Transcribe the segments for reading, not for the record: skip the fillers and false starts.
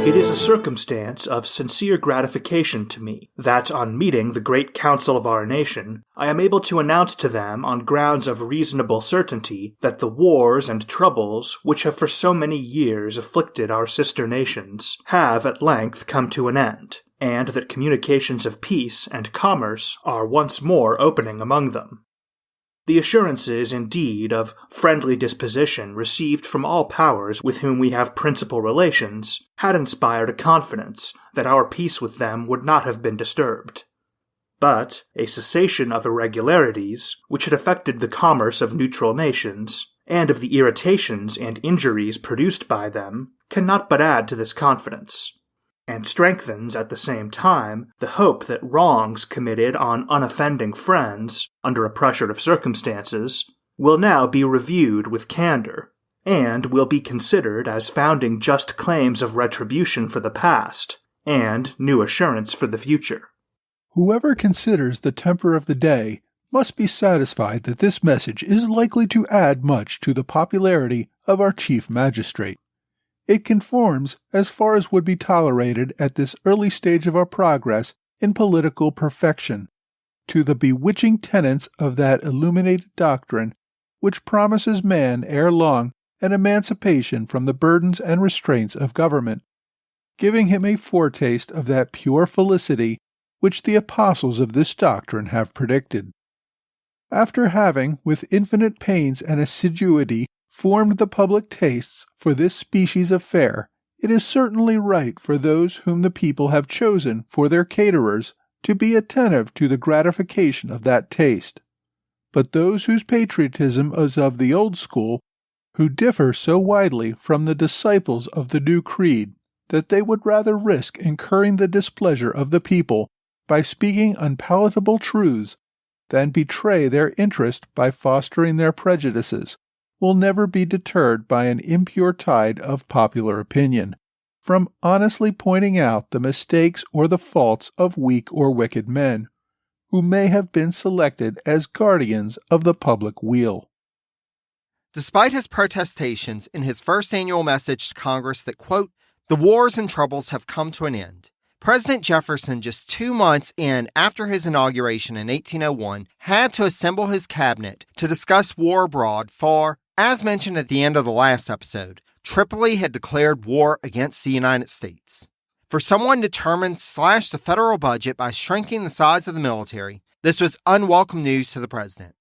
It is a circumstance of sincere gratification to me that, on meeting the great council of our nation, I am able to announce to them on grounds of reasonable certainty that the wars and troubles which have for so many years afflicted our sister nations have at length come to an end, and that communications of peace and commerce are once more opening among them. The assurances, indeed, of friendly disposition received from all powers with whom we have principal relations had inspired a confidence that our peace with them would not have been disturbed. But a cessation of irregularities, which had affected the commerce of neutral nations, and of the irritations and injuries produced by them, cannot but add to this confidence, and strengthens at the same time the hope that wrongs committed on unoffending friends, under a pressure of circumstances, will now be reviewed with candor, and will be considered as founding just claims of retribution for the past, and new assurance for the future. Whoever considers the temper of the day must be satisfied that this message is likely to add much to the popularity of our chief magistrate. It conforms, as far as would be tolerated at this early stage of our progress in political perfection, to the bewitching tenets of that illuminated doctrine which promises man ere long an emancipation from the burdens and restraints of government, giving him a foretaste of that pure felicity which the apostles of this doctrine have predicted. After having, with infinite pains and assiduity, formed the public tastes for this species of fare, it is certainly right for those whom the people have chosen for their caterers to be attentive to the gratification of that taste. But those whose patriotism is of the old school, who differ so widely from the disciples of the new creed, that they would rather risk incurring the displeasure of the people by speaking unpalatable truths than betray their interest by fostering their prejudices, will never be deterred by an impure tide of popular opinion from honestly pointing out the mistakes or the faults of weak or wicked men, who may have been selected as guardians of the public weal. Despite his protestations in his first annual message to Congress that, quote, "the wars and troubles have come to an end," President Jefferson, just 2 months in after his inauguration in 1801, had to assemble his cabinet to discuss war abroad for, as mentioned at the end of the last episode, Tripoli had declared war against the United States. For someone determined to slash the federal budget by shrinking the size of the military, this was unwelcome news to the president.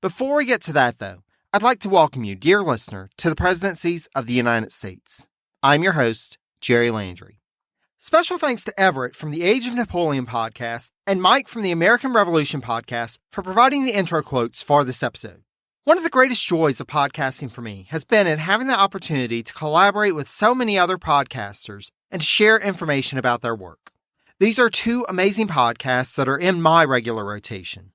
Before we get to that, though, I'd like to welcome you, dear listener, to the presidencies of the United States. I'm your host, Jerry Landry. Special thanks to Everett from the Age of Napoleon podcast and Mike from the American Revolution podcast for providing the intro quotes for this episode. One of the greatest joys of podcasting for me has been in having the opportunity to collaborate with so many other podcasters and to share information about their work. These are 2 amazing podcasts that are in my regular rotation.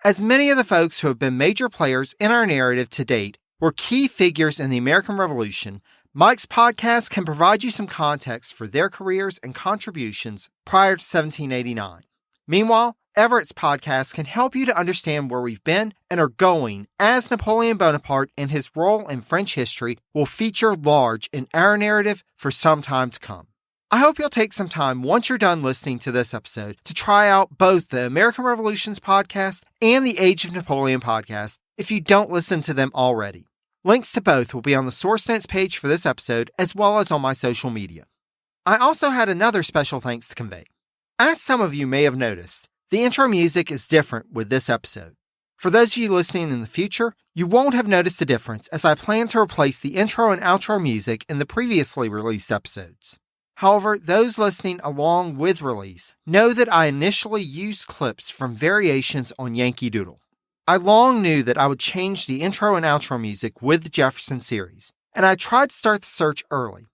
As many of the folks who have been major players in our narrative to date were key figures in the American Revolution, Mike's podcast can provide you some context for their careers and contributions prior to 1789. Meanwhile, Everett's podcast can help you to understand where we've been and are going as Napoleon Bonaparte and his role in French history will feature large in our narrative for some time to come. I hope you'll take some time once you're done listening to this episode to try out both the American Revolutions podcast and the Age of Napoleon podcast if you don't listen to them already. Links to both will be on the source notes page for this episode as well as on my social media. I also had another special thanks to convey. As some of you may have noticed, the intro music is different with this episode. For those of you listening in the future, you won't have noticed a difference as I plan to replace the intro and outro music in the previously released episodes. However, those listening along with release know that I initially used clips from variations on Yankee Doodle. I long knew that I would change the intro and outro music with the Jefferson series, and I tried to start the search early.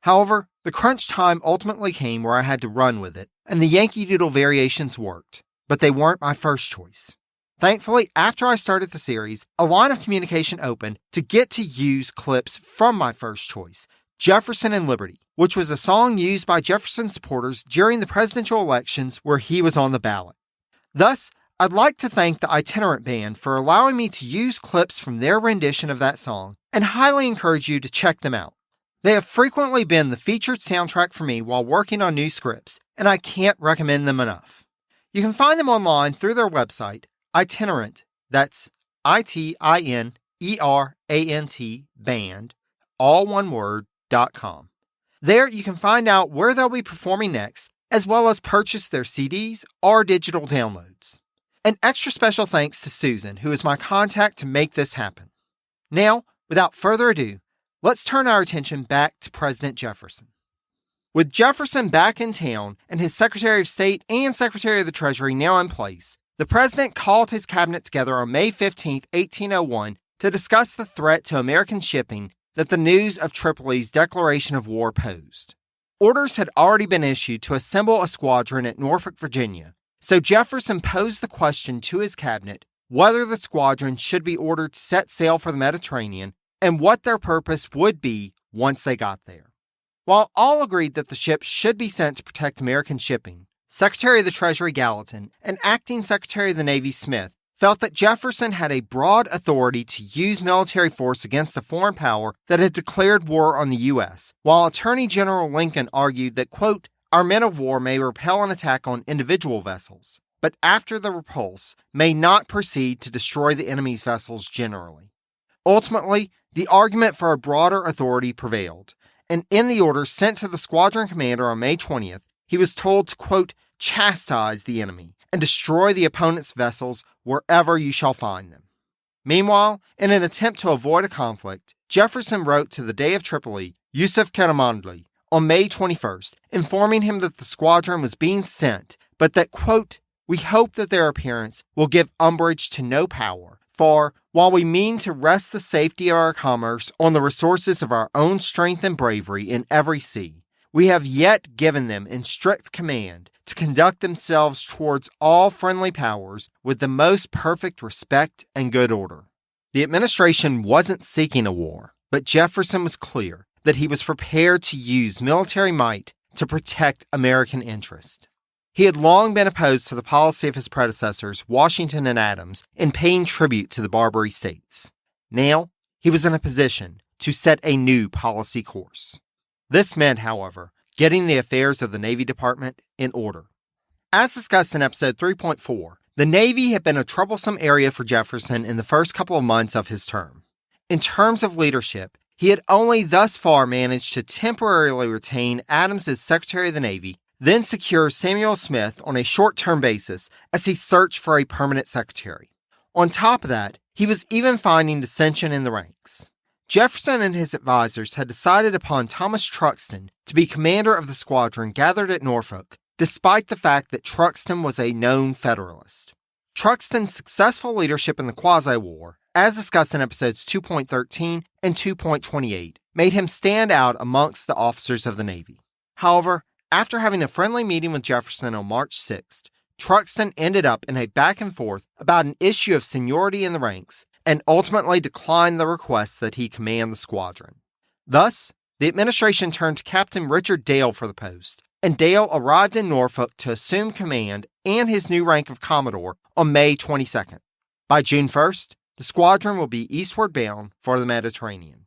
However, the crunch time ultimately came where I had to run with it, and the Yankee Doodle variations worked, but they weren't my first choice. Thankfully, after I started the series, a line of communication opened to get to use clips from my first choice, Jefferson and Liberty, which was a song used by Jefferson supporters during the presidential elections where he was on the ballot. Thus, I'd like to thank the Itinerant Band for allowing me to use clips from their rendition of that song and highly encourage you to check them out. They have frequently been the featured soundtrack for me while working on new scripts, and I can't recommend them enough. You can find them online through their website, Itinerant, that's ITINERANT band, all one word, .com. There you can find out where they'll be performing next, as well as purchase their CDs or digital downloads. An extra special thanks to Susan, who is my contact to make this happen. Now, without further ado, let's turn our attention back to President Jefferson. With Jefferson back in town and his Secretary of State and Secretary of the Treasury now in place, the president called his cabinet together on May 15, 1801, to discuss the threat to American shipping that the news of Tripoli's declaration of war posed. Orders had already been issued to assemble a squadron at Norfolk, Virginia, so Jefferson posed the question to his cabinet whether the squadron should be ordered to set sail for the Mediterranean and what their purpose would be once they got there. While all agreed that the ships should be sent to protect American shipping, Secretary of the Treasury Gallatin and Acting Secretary of the Navy Smith felt that Jefferson had a broad authority to use military force against a foreign power that had declared war on the U.S., while Attorney General Lincoln argued that, quote, our men of war may repel an attack on individual vessels, but after the repulse may not proceed to destroy the enemy's vessels generally. Ultimately, the argument for a broader authority prevailed, and in the order sent to the squadron commander on May 20th, he was told to, quote, chastise the enemy and destroy the opponent's vessels wherever you shall find them. Meanwhile, in an attempt to avoid a conflict, Jefferson wrote to the Dey of Tripoli, Yusuf Karamanli, on May 21st, informing him that the squadron was being sent, but that, quote, we hope that their appearance will give umbrage to no power, for while we mean to rest the safety of our commerce on the resources of our own strength and bravery in every sea, we have yet given them in strict command to conduct themselves towards all friendly powers with the most perfect respect and good order. The administration wasn't seeking a war, but Jefferson was clear that he was prepared to use military might to protect American interest. He had long been opposed to the policy of his predecessors, Washington and Adams, in paying tribute to the Barbary States. Now, he was in a position to set a new policy course. This meant, however, getting the affairs of the Navy Department in order. As discussed in episode 3.4, the Navy had been a troublesome area for Jefferson in the first couple of months of his term. In terms of leadership, he had only thus far managed to temporarily retain Adams as Secretary of the Navy, then secure Samuel Smith on a short-term basis as he searched for a permanent secretary. On top of that, he was even finding dissension in the ranks. Jefferson and his advisors had decided upon Thomas Truxtun to be commander of the squadron gathered at Norfolk, despite the fact that Truxtun was a known Federalist. Truxtun's successful leadership in the Quasi-War, as discussed in episodes 2.13 and 2.28, made him stand out amongst the officers of the Navy. However, after having a friendly meeting with Jefferson on March 6th, Truxtun ended up in a back and forth about an issue of seniority in the ranks and ultimately declined the request that he command the squadron. Thus, the administration turned to Captain Richard Dale for the post, and Dale arrived in Norfolk to assume command and his new rank of Commodore on May 22nd. By June 1st, the squadron will be eastward bound for the Mediterranean.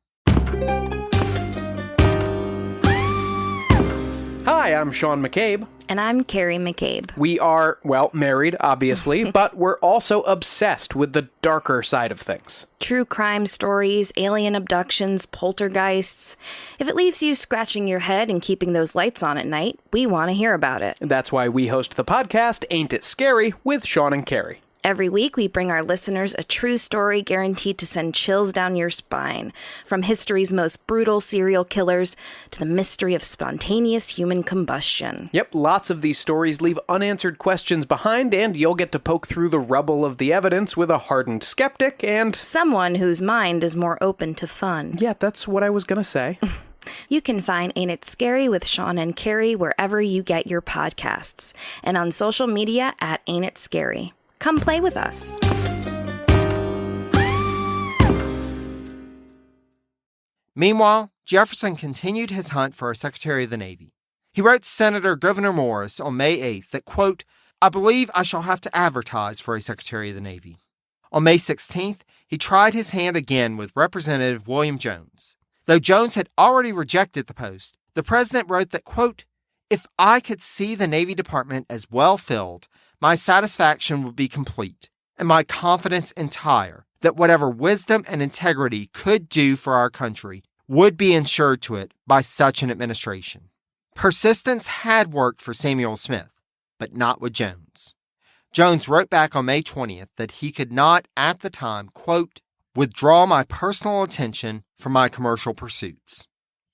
Hi, I'm Sean McCabe. And I'm Carrie McCabe. We are, well, married, obviously, but we're also obsessed with the darker side of things. True crime stories, alien abductions, poltergeists. If it leaves you scratching your head and keeping those lights on at night, we want to hear about it. That's why we host the podcast, Ain't It Scary, with Sean and Carrie. Every week, we bring our listeners a true story guaranteed to send chills down your spine. From history's most brutal serial killers to the mystery of spontaneous human combustion. Yep, lots of these stories leave unanswered questions behind, and you'll get to poke through the rubble of the evidence with a hardened skeptic and someone whose mind is more open to fun. Yeah, that's what I was gonna say. You can find Ain't It Scary with Sean and Carrie wherever you get your podcasts, and on social media at Ain't It Scary. Come play with us. Meanwhile, Jefferson continued his hunt for a Secretary of the Navy. He wrote Senator Gouverneur Morris on May 8th that, quote, I believe I shall have to advertise for a Secretary of the Navy. On May 16th, he tried his hand again with Representative William Jones. Though Jones had already rejected the post, the president wrote that, quote, "If I could see the Navy Department as well filled, my satisfaction would be complete, and my confidence entire that whatever wisdom and integrity could do for our country would be ensured to it by such an administration." Persistence had worked for Samuel Smith, but not with Jones. Jones wrote back on May 20th that he could not, at the time, quote, "withdraw my personal attention from my commercial pursuits."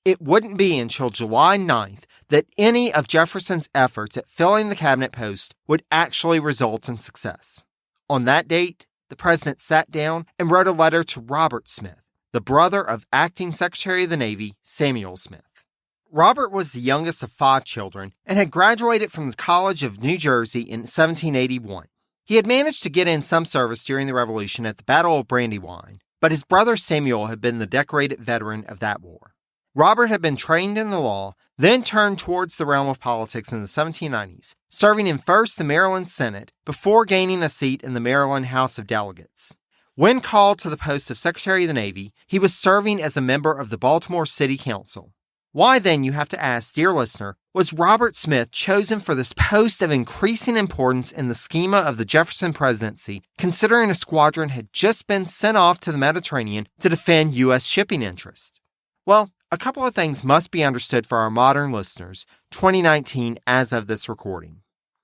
It wouldn't be until July 9th that any of Jefferson's efforts at filling the cabinet post would actually result in success. On that date, the president sat down and wrote a letter to Robert Smith, the brother of acting Secretary of the Navy Samuel Smith. Robert was the youngest of 5 children and had graduated from the College of New Jersey in 1781. He had managed to get in some service during the Revolution at the Battle of Brandywine, but his brother Samuel had been the decorated veteran of that war. Robert had been trained in the law, then turned towards the realm of politics in the 1790s, serving in first the Maryland Senate before gaining a seat in the Maryland House of Delegates. When called to the post of Secretary of the Navy, he was serving as a member of the Baltimore City Council. Why then, you have to ask, dear listener, was Robert Smith chosen for this post of increasing importance in the schema of the Jefferson presidency, considering a squadron had just been sent off to the Mediterranean to defend U.S. shipping interests? Well, a couple of things must be understood for our modern listeners, 2019 as of this recording.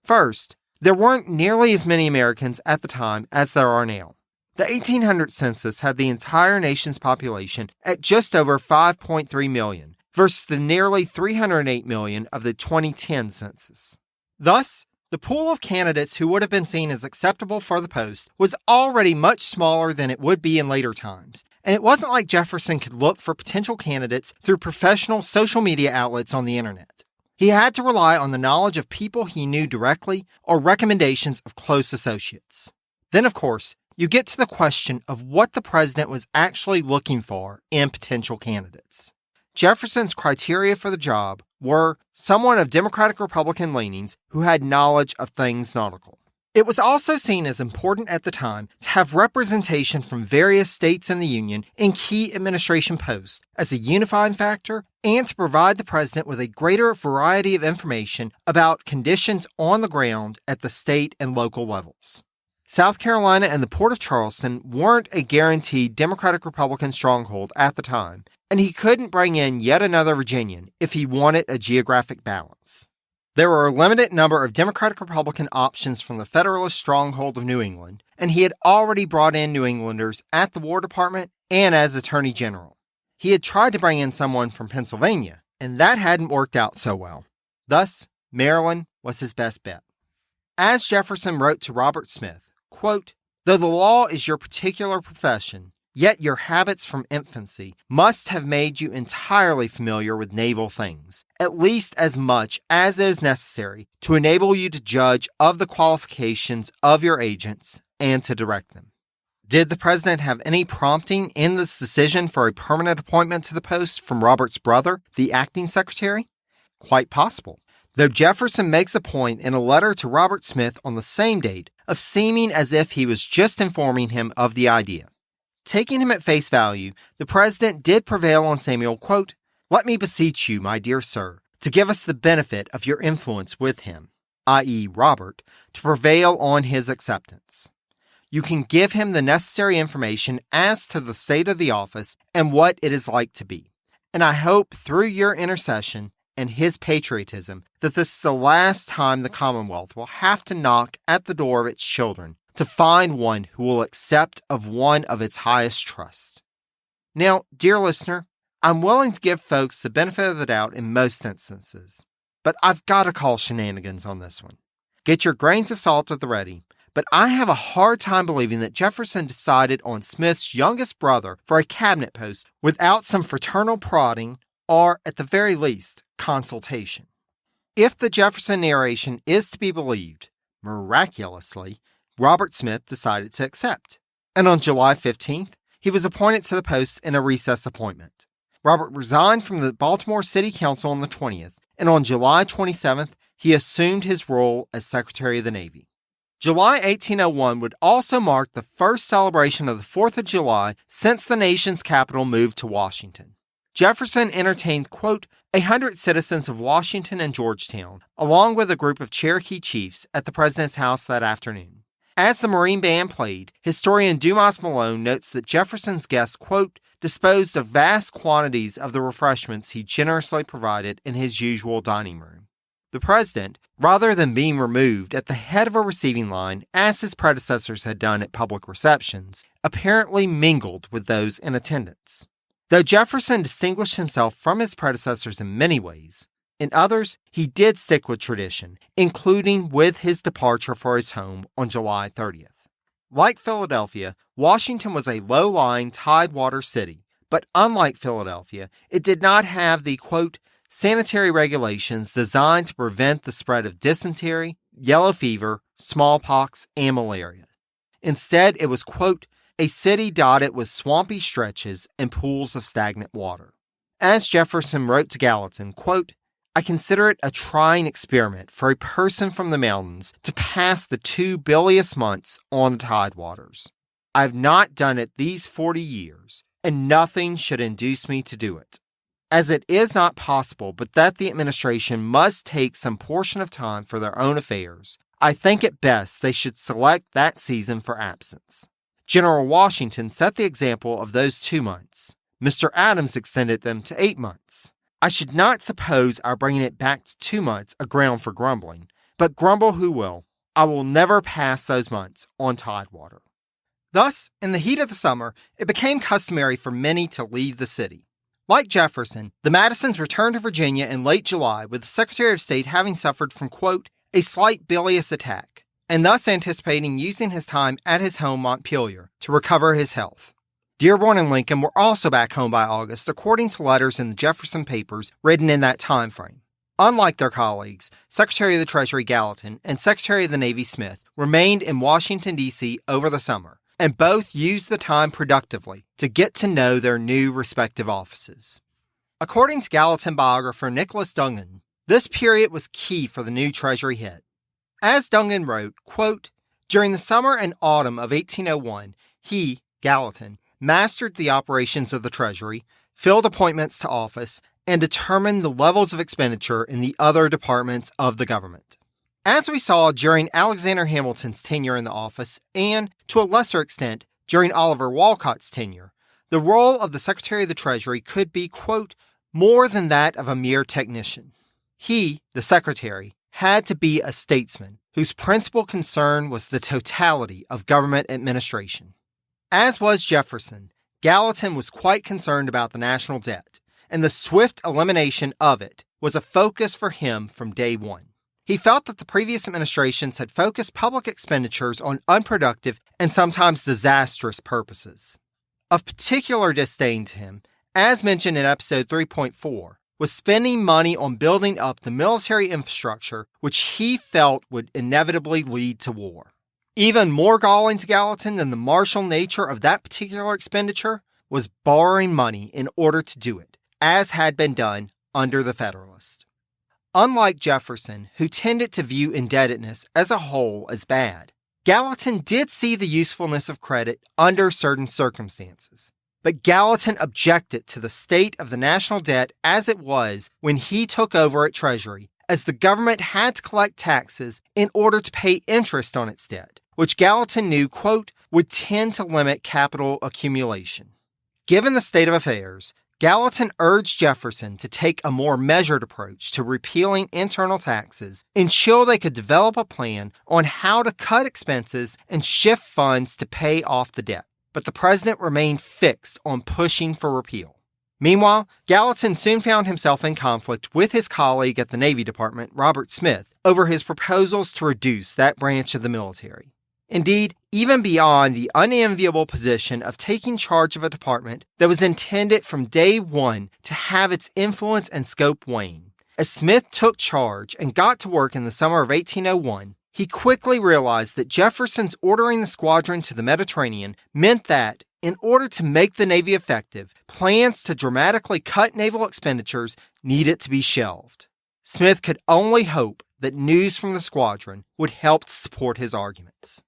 First, there weren't nearly as many Americans at the time as there are now. The 1800 census had the entire nation's population at just over 5.3 million, versus the nearly 308 million of the 2010 census. Thus, the pool of candidates who would have been seen as acceptable for the post was already much smaller than it would be in later times, and it wasn't like Jefferson could look for potential candidates through professional social media outlets on the internet. He had to rely on the knowledge of people he knew directly or recommendations of close associates. Then, of course, you get to the question of what the president was actually looking for in potential candidates. Jefferson's criteria for the job were someone of Democratic-Republican leanings who had knowledge of things nautical. It was also seen as important at the time to have representation from various states in the Union in key administration posts as a unifying factor and to provide the president with a greater variety of information about conditions on the ground at the state and local levels. South Carolina and the Port of Charleston weren't a guaranteed Democratic-Republican stronghold at the time, and he couldn't bring in yet another Virginian if he wanted a geographic balance. There were a limited number of Democratic-Republican options from the Federalist stronghold of New England, and he had already brought in New Englanders at the War Department and as Attorney General. He had tried to bring in someone from Pennsylvania, and that hadn't worked out so well. Thus, Maryland was his best bet. As Jefferson wrote to Robert Smith, quote, "Though the law is your particular profession, yet your habits from infancy must have made you entirely familiar with naval things, at least as much as is necessary to enable you to judge of the qualifications of your agents and to direct them." Did the president have any prompting in this decision for a permanent appointment to the post from Robert's brother, the acting secretary? Quite possible, though Jefferson makes a point in a letter to Robert Smith on the same date of seeming as if he was just informing him of the idea. Taking him at face value, the president did prevail on Samuel, quote, "Let me beseech you, my dear sir, to give us the benefit of your influence with him," i.e. Robert, to prevail on his acceptance. You can give him the necessary information as to the state of the office and what it is like to be. And I hope through your intercession and his patriotism that this is the last time the Commonwealth will have to knock at the door of its children to find one who will accept of one of its highest trusts. Now, dear listener, I'm willing to give folks the benefit of the doubt in most instances, but I've got to call shenanigans on this one. Get your grains of salt at the ready, but I have a hard time believing that Jefferson decided on Smith's youngest brother for a cabinet post without some fraternal prodding or, at the very least, consultation. If the Jefferson narration is to be believed, miraculously, Robert Smith decided to accept. And on July 15th, he was appointed to the post in a recess appointment. Robert resigned from the Baltimore City Council on the 20th, and on July 27th, he assumed his role as Secretary of the Navy. July 1801 would also mark the first celebration of the 4th of July since the nation's capital moved to Washington. Jefferson entertained, quote, 100 citizens of Washington and Georgetown, along with a group of Cherokee chiefs at the president's house that afternoon. As the Marine Band played, historian Dumas Malone notes that Jefferson's guests, quote, disposed of vast quantities of the refreshments he generously provided in his usual dining room. The president, rather than being removed at the head of a receiving line, as his predecessors had done at public receptions, apparently mingled with those in attendance. Though Jefferson distinguished himself from his predecessors in many ways, in others, he did stick with tradition, including with his departure for his home on July 30th. Like Philadelphia, Washington was a low-lying tidewater city, but unlike Philadelphia, it did not have the, quote, sanitary regulations designed to prevent the spread of dysentery, yellow fever, smallpox, and malaria. Instead, it was, quote, a city dotted with swampy stretches and pools of stagnant water. As Jefferson wrote to Gallatin, quote, I consider it a trying experiment for a person from the mountains to pass the 2 bilious months on the tidewaters. I have not done it these 40 years, and nothing should induce me to do it. As it is not possible but that the administration must take some portion of time for their own affairs, I think it best they should select that season for absence. General Washington set the example of those 2 months. Mr. Adams extended them to 8 months. I should not suppose our bringing it back to 2 months a ground for grumbling, but grumble who will, I will never pass those months on tidewater. Thus, in the heat of the summer, it became customary for many to leave the city. Like Jefferson, the Madisons returned to Virginia in late July with the Secretary of State having suffered from, quote, a slight bilious attack, and thus anticipating using his time at his home Montpelier to recover his health. Dearborn and Lincoln were also back home by August, according to letters in the Jefferson papers written in that time frame. Unlike their colleagues, Secretary of the Treasury Gallatin and Secretary of the Navy Smith remained in Washington, D.C. over the summer, and both used the time productively to get to know their new respective offices. According to Gallatin biographer Nicholas Dungan, this period was key for the new Treasury head. As Dungan wrote, quote, during the summer and autumn of 1801, he, Gallatin, mastered the operations of the Treasury, filled appointments to office, and determined the levels of expenditure in the other departments of the government. As we saw during Alexander Hamilton's tenure in the office, and, to a lesser extent, during Oliver Wolcott's tenure, the role of the Secretary of the Treasury could be, quote, more than that of a mere technician. He, the Secretary, had to be a statesman whose principal concern was the totality of government administration. As was Jefferson, Gallatin was quite concerned about the national debt, and the swift elimination of it was a focus for him from day one. He felt that the previous administrations had focused public expenditures on unproductive and sometimes disastrous purposes. Of particular disdain to him, as mentioned in episode 3.4, was spending money on building up the military infrastructure which he felt would inevitably lead to war. Even more galling to Gallatin than the martial nature of that particular expenditure was borrowing money in order to do it, as had been done under the Federalists. Unlike Jefferson, who tended to view indebtedness as a whole as bad, Gallatin did see the usefulness of credit under certain circumstances. But Gallatin objected to the state of the national debt as it was when he took over at Treasury, as the government had to collect taxes in order to pay interest on its debt, which Gallatin knew, quote, would tend to limit capital accumulation. Given the state of affairs, Gallatin urged Jefferson to take a more measured approach to repealing internal taxes until they could develop a plan on how to cut expenses and shift funds to pay off the debt. But the president remained fixed on pushing for repeal. Meanwhile, Gallatin soon found himself in conflict with his colleague at the Navy Department, Robert Smith, over his proposals to reduce that branch of the military. Indeed, even beyond the unenviable position of taking charge of a department that was intended from day one to have its influence and scope wane. As Smith took charge and got to work in the summer of 1801, he quickly realized that Jefferson's ordering the squadron to the Mediterranean meant that, in order to make the Navy effective, plans to dramatically cut naval expenditures needed to be shelved. Smith could only hope that news from the squadron would help to support his arguments.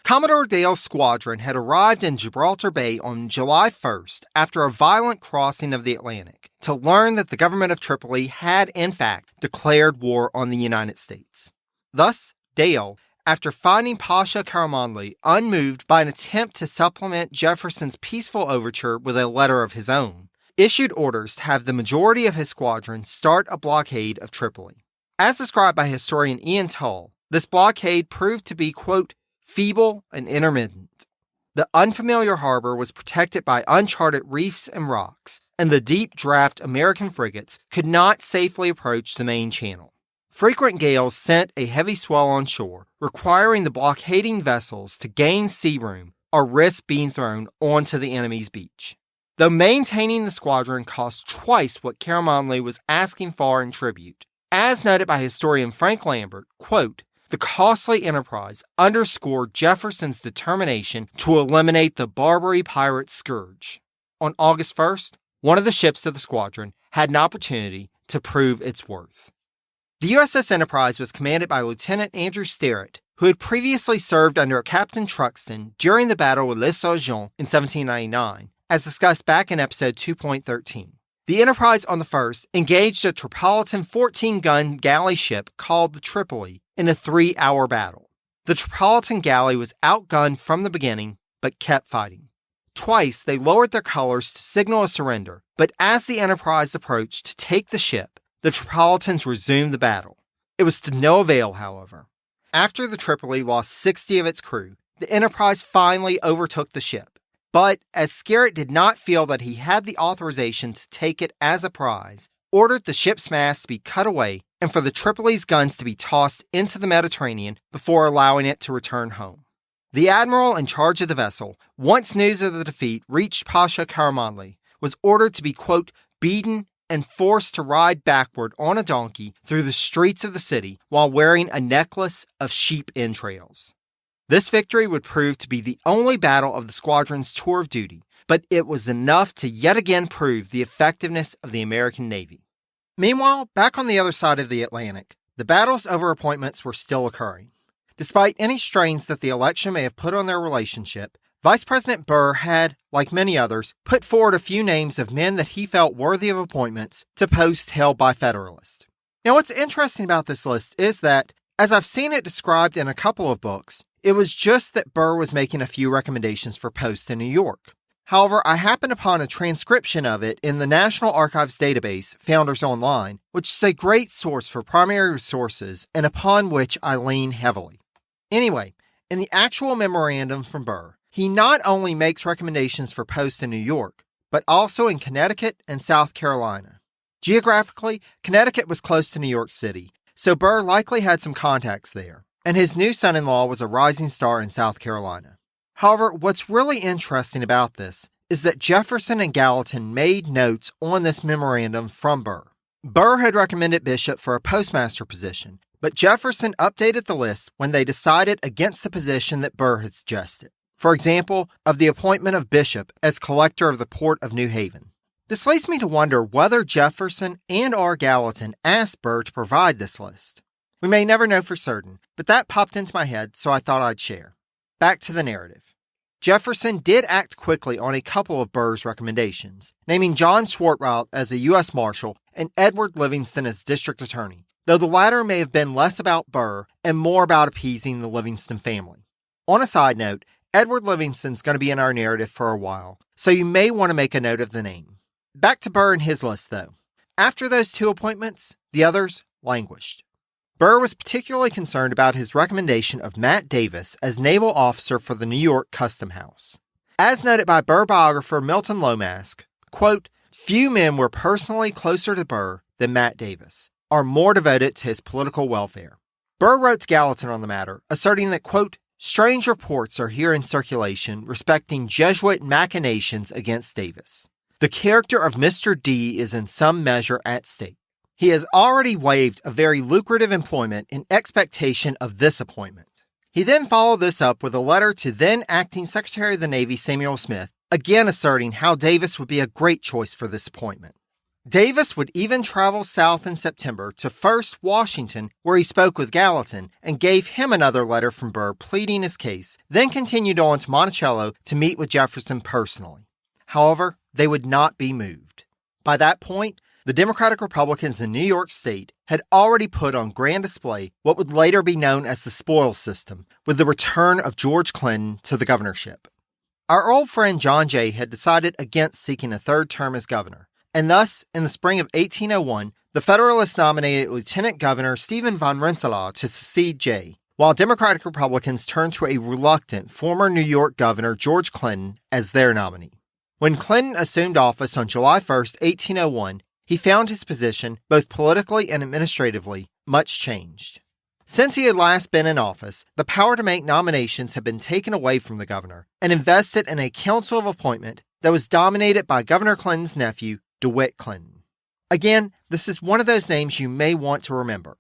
Commodore Dale's squadron had arrived in Gibraltar Bay on July 1st after a violent crossing of the Atlantic to learn that the government of Tripoli had, in fact, declared war on the United States. Thus, Dale, after finding Pasha Karamanli unmoved by an attempt to supplement Jefferson's peaceful overture with a letter of his own, issued orders to have the majority of his squadron start a blockade of Tripoli. As described by historian Ian Tull, this blockade proved to be, quote, feeble and intermittent. The unfamiliar harbor was protected by uncharted reefs and rocks, and the deep draft American frigates could not safely approach the main channel. Frequent gales sent a heavy swell on shore, requiring the blockading vessels to gain sea room or risk being thrown onto the enemy's beach. Though maintaining the squadron cost twice what Karamanli was asking for in tribute, as noted by historian Frank Lambert, quote, the costly enterprise underscored Jefferson's determination to eliminate the Barbary pirate scourge. On August 1st, one of the ships of the squadron had an opportunity to prove its worth. The USS Enterprise was commanded by Lieutenant Andrew Sterrett, who had previously served under Captain Truxton during the Battle of Les Saugeons in 1799, as discussed back in episode 2.13. The Enterprise on the 1st engaged a Tripolitan 14-gun galley ship called the Tripoli in a 3-hour battle. The Tripolitan galley was outgunned from the beginning, but kept fighting. Twice they lowered their colors to signal a surrender, but as the Enterprise approached to take the ship, the Tripolitans resumed the battle. It was to no avail, however. After the Tripoli lost 60 of its crew, the Enterprise finally overtook the ship. But as Sterrett did not feel that he had the authorization to take it as a prize, ordered the ship's mast to be cut away and for the Tripoli's guns to be tossed into the Mediterranean before allowing it to return home. The admiral in charge of the vessel, once news of the defeat reached Pasha Karamanli, was ordered to be, quote, beaten and forced to ride backward on a donkey through the streets of the city while wearing a necklace of sheep entrails. This victory would prove to be the only battle of the squadron's tour of duty, but it was enough to yet again prove the effectiveness of the American Navy. Meanwhile, back on the other side of the Atlantic, the battles over appointments were still occurring. Despite any strains that the election may have put on their relationship, Vice President Burr had, like many others, put forward a few names of men that he felt worthy of appointments to posts held by Federalists. Now, what's interesting about this list is that, as I've seen it described in a couple of books, it was just that Burr was making a few recommendations for posts in New York. However, I happened upon a transcription of it in the National Archives database, Founders Online, which is a great source for primary resources and upon which I lean heavily. Anyway, in the actual memorandum from Burr, he not only makes recommendations for posts in New York, but also in Connecticut and South Carolina. Geographically, Connecticut was close to New York City, so Burr likely had some contacts there, and his new son-in-law was a rising star in South Carolina. However, what's really interesting about this is that Jefferson and Gallatin made notes on this memorandum from Burr. Burr had recommended Bishop for a postmaster position, but Jefferson updated the list when they decided against the position that Burr had suggested. For example, of the appointment of Bishop as collector of the port of New Haven. This leads me to wonder whether Jefferson and or Gallatin asked Burr to provide this list. We may never know for certain, but that popped into my head, so I thought I'd share. Back to the narrative. Jefferson did act quickly on a couple of Burr's recommendations, naming John Swartwout as a U.S. Marshal and Edward Livingston as District Attorney, though the latter may have been less about Burr and more about appeasing the Livingston family. On a side note, Edward Livingston's going to be in our narrative for a while, so you may want to make a note of the name. Back to Burr and his list, though. After those two appointments, the others languished. Burr was particularly concerned about his recommendation of Matt Davis as naval officer for the New York Custom House. As noted by Burr biographer Milton Lomask, quote, few men were personally closer to Burr than Matt Davis, or more devoted to his political welfare. Burr wrote to Gallatin on the matter, asserting that, quote, strange reports are here in circulation respecting Jesuit machinations against Davis. The character of Mr. D is in some measure at stake. He has already waived a very lucrative employment in expectation of this appointment. He then followed this up with a letter to then Acting Secretary of the Navy Samuel Smith, again asserting how Davis would be a great choice for this appointment. Davis would even travel south in September to first Washington, where he spoke with Gallatin and gave him another letter from Burr pleading his case, then continued on to Monticello to meet with Jefferson personally. However, they would not be moved. By that point, the Democratic Republicans in New York State had already put on grand display what would later be known as the spoils system, with the return of George Clinton to the governorship. Our old friend John Jay had decided against seeking a third term as governor, and thus, in the spring of 1801, the Federalists nominated Lieutenant Governor Stephen von Rensselaer to succeed Jay, while Democratic Republicans turned to a reluctant former New York Governor George Clinton as their nominee. When Clinton assumed office on July 1, 1801, he found his position, both politically and administratively, much changed. Since he had last been in office, the power to make nominations had been taken away from the governor and invested in a council of appointment that was dominated by Governor Clinton's nephew, DeWitt Clinton. Again, this is one of those names you may want to remember.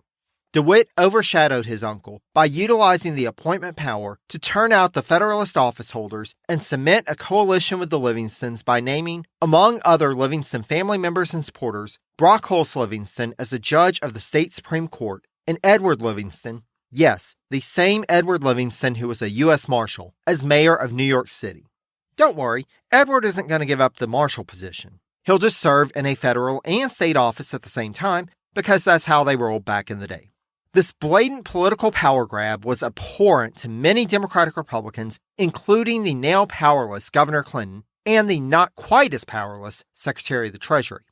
DeWitt overshadowed his uncle by utilizing the appointment power to turn out the Federalist office holders and cement a coalition with the Livingstons by naming, among other Livingston family members and supporters, Brock Hulse Livingston as a judge of the state Supreme Court and Edward Livingston, yes, the same Edward Livingston who was a U.S. Marshal, as mayor of New York City. Don't worry, Edward isn't going to give up the Marshal position. He'll just serve in a federal and state office at the same time because that's how they rolled back in the day. This blatant political power grab was abhorrent to many Democratic Republicans, including the now powerless Governor Clinton and the not quite as powerless Secretary of the Treasury.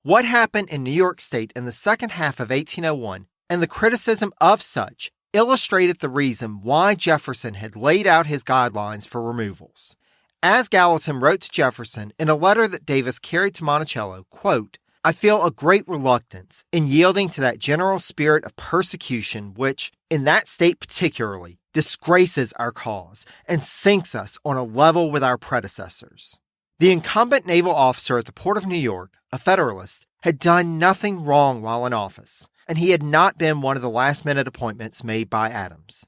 What happened in New York State in the second half of 1801 and the criticism of such illustrated the reason why Jefferson had laid out his guidelines for removals. As Gallatin wrote to Jefferson in a letter that Davis carried to Monticello, quote, I feel a great reluctance in yielding to that general spirit of persecution which, in that state particularly, disgraces our cause and sinks us on a level with our predecessors. The incumbent naval officer at the Port of New York, a Federalist, had done nothing wrong while in office, and he had not been one of the last-minute appointments made by Adams.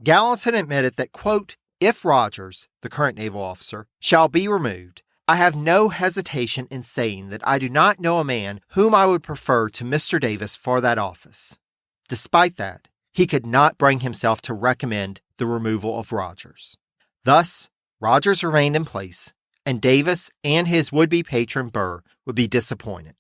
Gallatin admitted that, quote, if Rogers, the current naval officer, shall be removed, I have no hesitation in saying that I do not know a man whom I would prefer to Mr. Davis for that office. Despite that, he could not bring himself to recommend the removal of Rogers. Thus, Rogers remained in place, and Davis and his would-be patron Burr would be disappointed.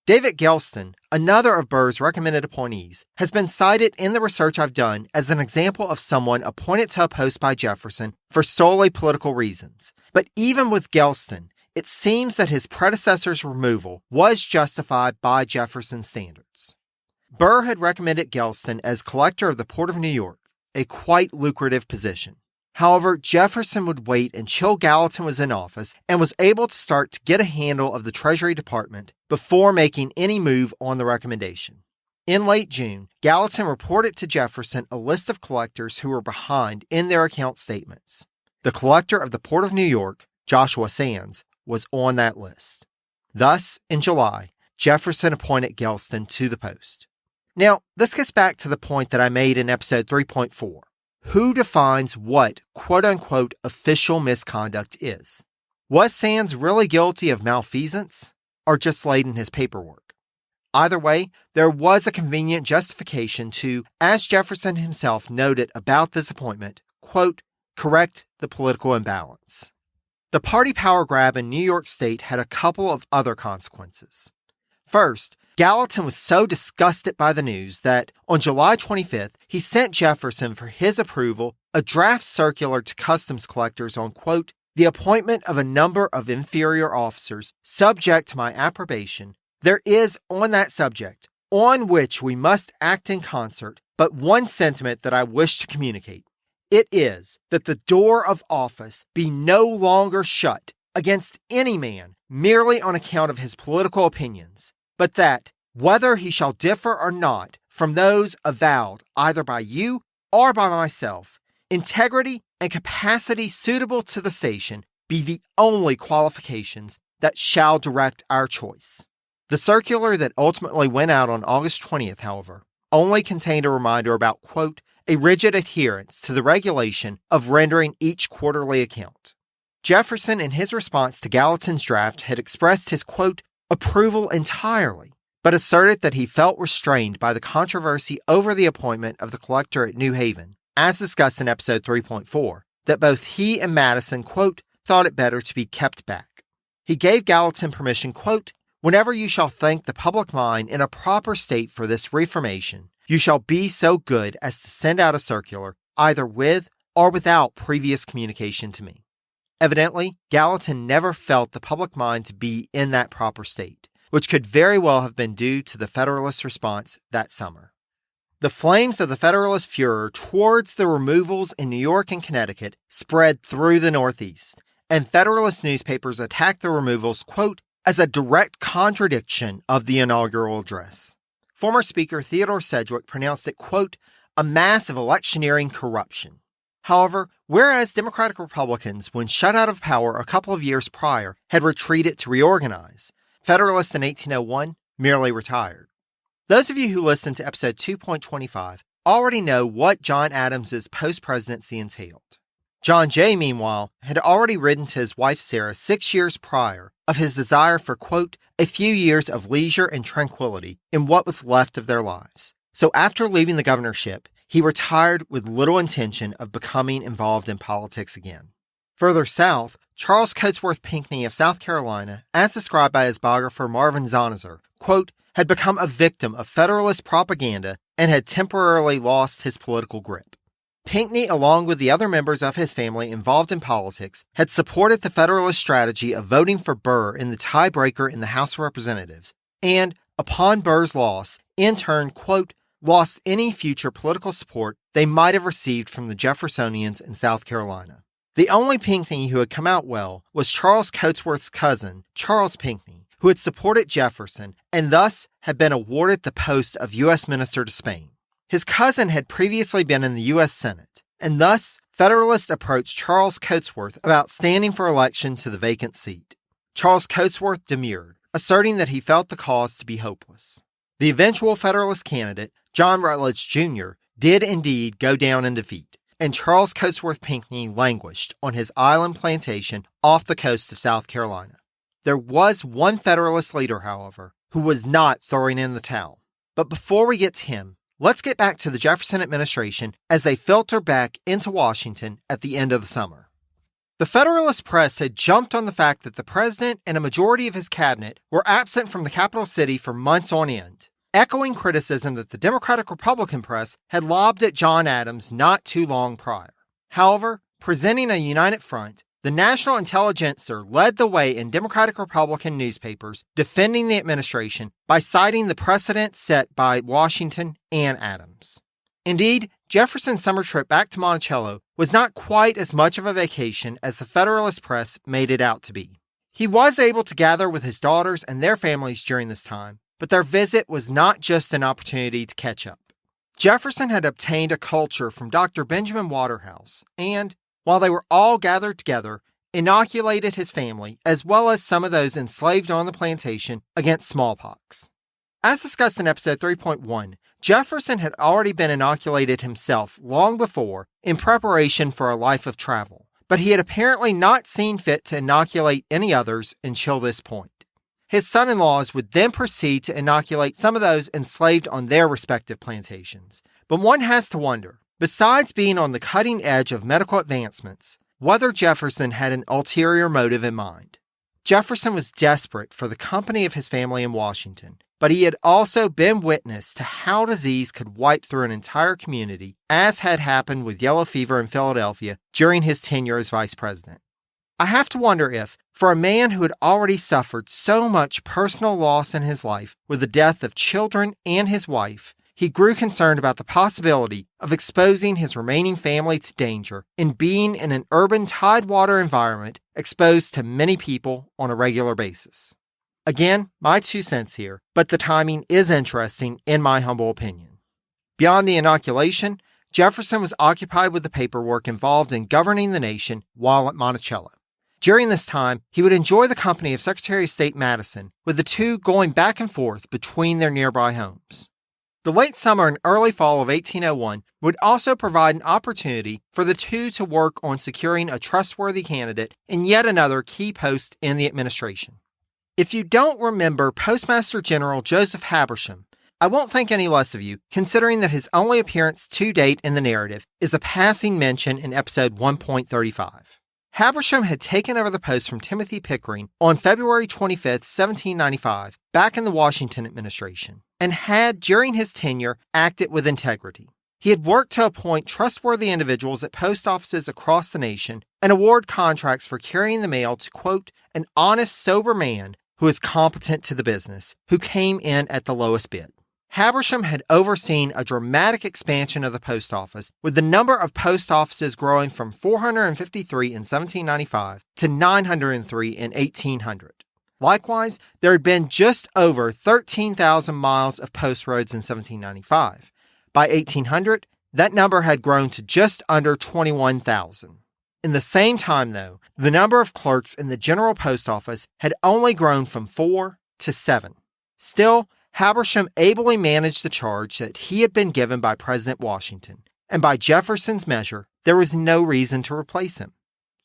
David Gelston, another of Burr's recommended appointees, has been cited in the research I've done as an example of someone appointed to a post by Jefferson for solely political reasons. But even with Gelston, it seems that his predecessor's removal was justified by Jefferson standards. Burr had recommended Gelston as collector of the Port of New York, a quite lucrative position. However, Jefferson would wait until Gallatin was in office and was able to start to get a handle of the Treasury Department before making any move on the recommendation. In late June, Gallatin reported to Jefferson a list of collectors who were behind in their account statements. The collector of the Port of New York, Joshua Sands, was on that list. Thus, in July, Jefferson appointed Gelston to the post. Now, this gets back to the point that I made in episode 3.4. Who defines what quote-unquote official misconduct is? Was Sands really guilty of malfeasance or just late in his paperwork? Either way, there was a convenient justification to, as Jefferson himself noted about this appointment, quote, correct the political imbalance. The party power grab in New York State had a couple of other consequences. First, Gallatin was so disgusted by the news that on July 25th, he sent Jefferson for his approval a draft circular to customs collectors on, quote, the appointment of a number of inferior officers subject to my approbation. There is on that subject, on which we must act in concert, but one sentiment that I wish to communicate. It is that the door of office be no longer shut against any man merely on account of his political opinions, but that, whether he shall differ or not from those avowed either by you or by myself, integrity and capacity suitable to the station be the only qualifications that shall direct our choice. The circular that ultimately went out on August 20th, however, only contained a reminder about, quote, a rigid adherence to the regulation of rendering each quarterly account. Jefferson, in his response to Gallatin's draft, had expressed his, quote, approval entirely, but asserted that he felt restrained by the controversy over the appointment of the collector at New Haven, as discussed in episode 3.4, that both he and Madison, quote, thought it better to be kept back. He gave Gallatin permission, quote, whenever you shall think the public mind in a proper state for this reformation, you shall be so good as to send out a circular, either with or without previous communication to me. Evidently, Gallatin never felt the public mind to be in that proper state, which could very well have been due to the Federalist response that summer. The flames of the Federalist furor towards the removals in New York and Connecticut spread through the Northeast, and Federalist newspapers attacked the removals, quote, as a direct contradiction of the inaugural address. Former Speaker Theodore Sedgwick pronounced it, quote, a mass of electioneering corruption. However, whereas Democratic Republicans, when shut out of power a couple of years prior, had retreated to reorganize, Federalists in 1801 merely retired. Those of you who listened to episode 2.25 already know what John Adams's post-presidency entailed. John Jay, meanwhile, had already written to his wife Sarah 6 years prior of his desire for, quote, a few years of leisure and tranquility in what was left of their lives. So after leaving the governorship, he retired with little intention of becoming involved in politics again. Further south, Charles Cotesworth Pinckney of South Carolina, as described by his biographer Marvin Zonizer, quote, had become a victim of Federalist propaganda and had temporarily lost his political grip. Pinckney, along with the other members of his family involved in politics, had supported the Federalist strategy of voting for Burr in the tiebreaker in the House of Representatives, and, upon Burr's loss, in turn, quote, lost any future political support they might have received from the Jeffersonians in South Carolina. The only Pinckney who had come out well was Charles Cotesworth's cousin, Charles Pinckney, who had supported Jefferson and thus had been awarded the post of U.S. Minister to Spain. His cousin had previously been in the U.S. Senate, and thus Federalists approached Charles Cotesworth about standing for election to the vacant seat. Charles Cotesworth demurred, asserting that he felt the cause to be hopeless. The eventual Federalist candidate, John Rutledge Jr., did indeed go down in defeat, and Charles Cotesworth Pinckney languished on his island plantation off the coast of South Carolina. There was one Federalist leader, however, who was not throwing in the towel. But before we get to him, let's get back to the Jefferson administration as they filter back into Washington at the end of the summer. The Federalist press had jumped on the fact that the president and a majority of his cabinet were absent from the capital city for months on end, echoing criticism that the Democratic-Republican press had lobbed at John Adams not too long prior. However, presenting a united front, the National Intelligencer led the way in Democratic-Republican newspapers defending the administration by citing the precedent set by Washington and Adams. Indeed, Jefferson's summer trip back to Monticello was not quite as much of a vacation as the Federalist press made it out to be. He was able to gather with his daughters and their families during this time, but their visit was not just an opportunity to catch up. Jefferson had obtained a culture from Dr. Benjamin Waterhouse and, while they were all gathered together, inoculated his family, as well as some of those enslaved on the plantation, against smallpox. As discussed in episode 3.1, Jefferson had already been inoculated himself long before in preparation for a life of travel, but he had apparently not seen fit to inoculate any others until this point. His son-in-laws would then proceed to inoculate some of those enslaved on their respective plantations. But one has to wonder, besides being on the cutting edge of medical advancements, whether Jefferson had an ulterior motive in mind. Jefferson was desperate for the company of his family in Washington, but he had also been witness to how disease could wipe through an entire community, as had happened with yellow fever in Philadelphia during his tenure as vice president. I have to wonder if, for a man who had already suffered so much personal loss in his life with the death of children and his wife, he grew concerned about the possibility of exposing his remaining family to danger in being in an urban tidewater environment exposed to many people on a regular basis. Again, my 2 cents here, but the timing is interesting in my humble opinion. Beyond the inoculation, Jefferson was occupied with the paperwork involved in governing the nation while at Monticello. During this time, he would enjoy the company of Secretary of State Madison, with the two going back and forth between their nearby homes. The late summer and early fall of 1801 would also provide an opportunity for the two to work on securing a trustworthy candidate in yet another key post in the administration. If you don't remember Postmaster General Joseph Habersham, I won't think any less of you, considering that his only appearance to date in the narrative is a passing mention in episode 1.35. Habersham had taken over the post from Timothy Pickering on February 25, 1795, back in the Washington administration, and had, during his tenure, acted with integrity. He had worked to appoint trustworthy individuals at post offices across the nation and award contracts for carrying the mail to, quote, an honest, sober man who is competent to the business, who came in at the lowest bid. Habersham had overseen a dramatic expansion of the post office, with the number of post offices growing from 453 in 1795 to 903 in 1800. Likewise, there had been just over 13,000 miles of post roads in 1795. By 1800, that number had grown to just under 21,000. In the same time, though, the number of clerks in the General Post Office had only grown from 4 to 7. Still, Habersham ably managed the charge that he had been given by President Washington, and by Jefferson's measure, there was no reason to replace him.